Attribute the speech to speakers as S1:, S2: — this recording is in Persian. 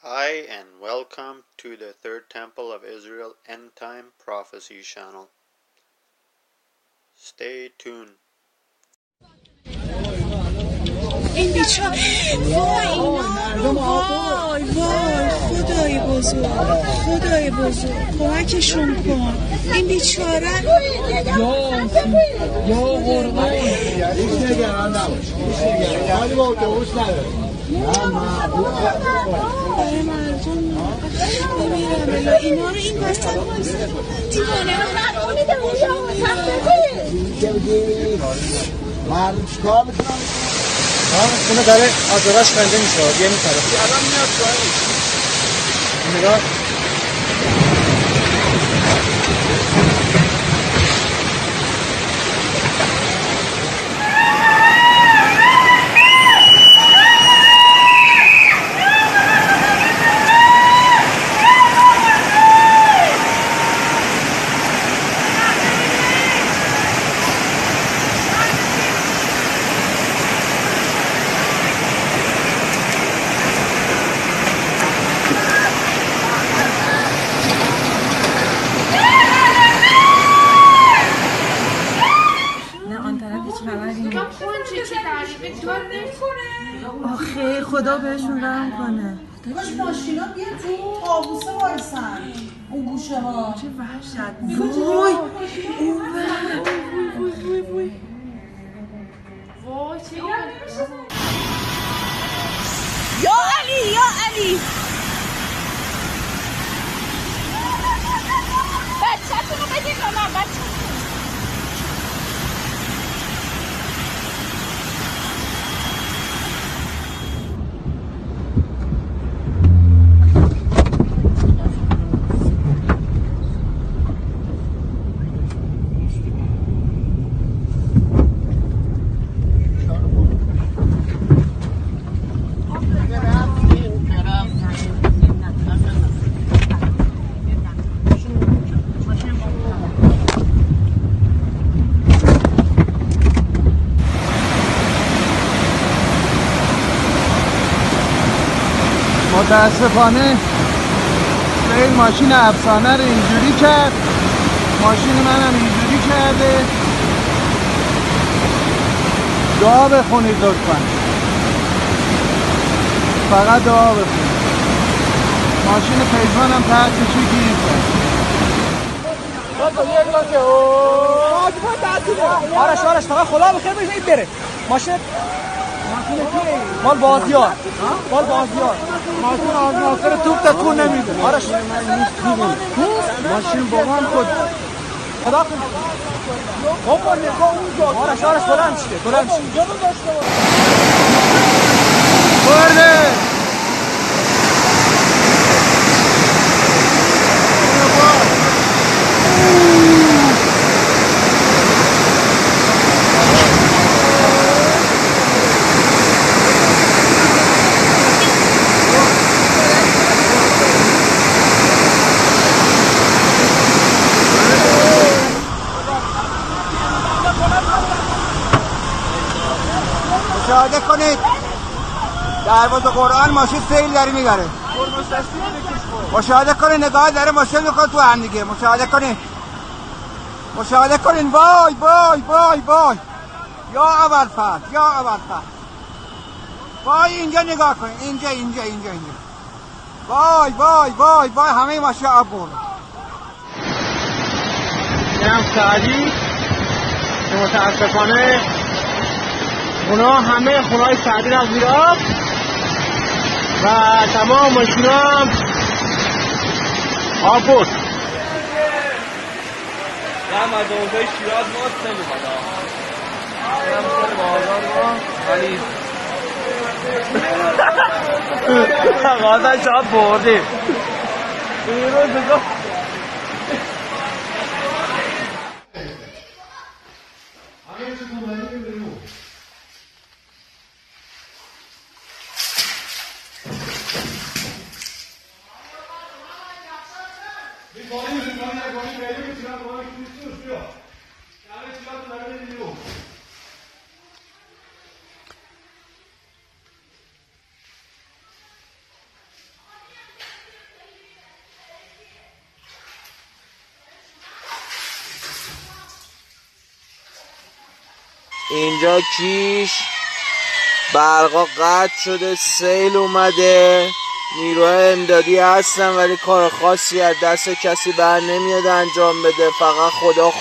S1: Hi, and welcome to the Third Temple of Israel End Time Prophecy channel. Stay tuned.
S2: این بیچاره وای اینا رو وای خدای بزرگ کمکشون کن این بیچاره
S3: یا قربان هیچ نگران نباش ولی با اتوبوس نداره
S2: برای مردم بمیرم الا اینا رو این وسط دیوانه رو نمیده
S3: مردم چیکار میکنن؟ خونه داره آجرش بنده میشه یه میطرف الان میاد پایین نگاه
S4: آخه خدا بهشون رحم کنه.
S5: داداش ماشینا بیا تو این طاووسه وایسن اون گوشه ها
S4: چه وحشت. وای
S2: یا علی بچه‌تون رو بدین به من بچه
S3: متاسفانه این ماشین افسانه رو اینجوری کرد ماشین منم اینجوری کرده دعا بخونید لطفا فقط دعا بخونید ماشین پیزمانم تحت چی گیر کرد
S6: آرش فقط خدا بخیر بشه بره ماشین مال بازیار
S3: ماشین از ناصر توپ تکون نمیده
S6: آرش
S3: ماشین بابام خود
S6: خدا بابا نگاه اونجا آرش بلند شده
S3: برده مشاهده کنید دروازه قرآن ماشین سیل داره میبره مشاهده کنید نگاه داره ماشین میکنه تو هم دیگه مشاهده کنید وای یا ابوالفضل وای اینجا نگاه کنید اینجا وای همه ماشین آب برده این هم سعدی که متاسفانه اونا همه خونه‌های سعدی رو زیر آب و تمام ماشینا هم آب برد.
S7: هم از اونجای شیراز ماست نمیخواد هم سر بازار ما ولی غازن شاب بردیم بیرون بگاه همه چه کمانی بیرون
S3: اینجا کیش برقا قطع شده، سیل اومده، نیروهای امدادی هستن ولی کار خاصی از دست کسی بر نمیاد انجام بده، فقط خدا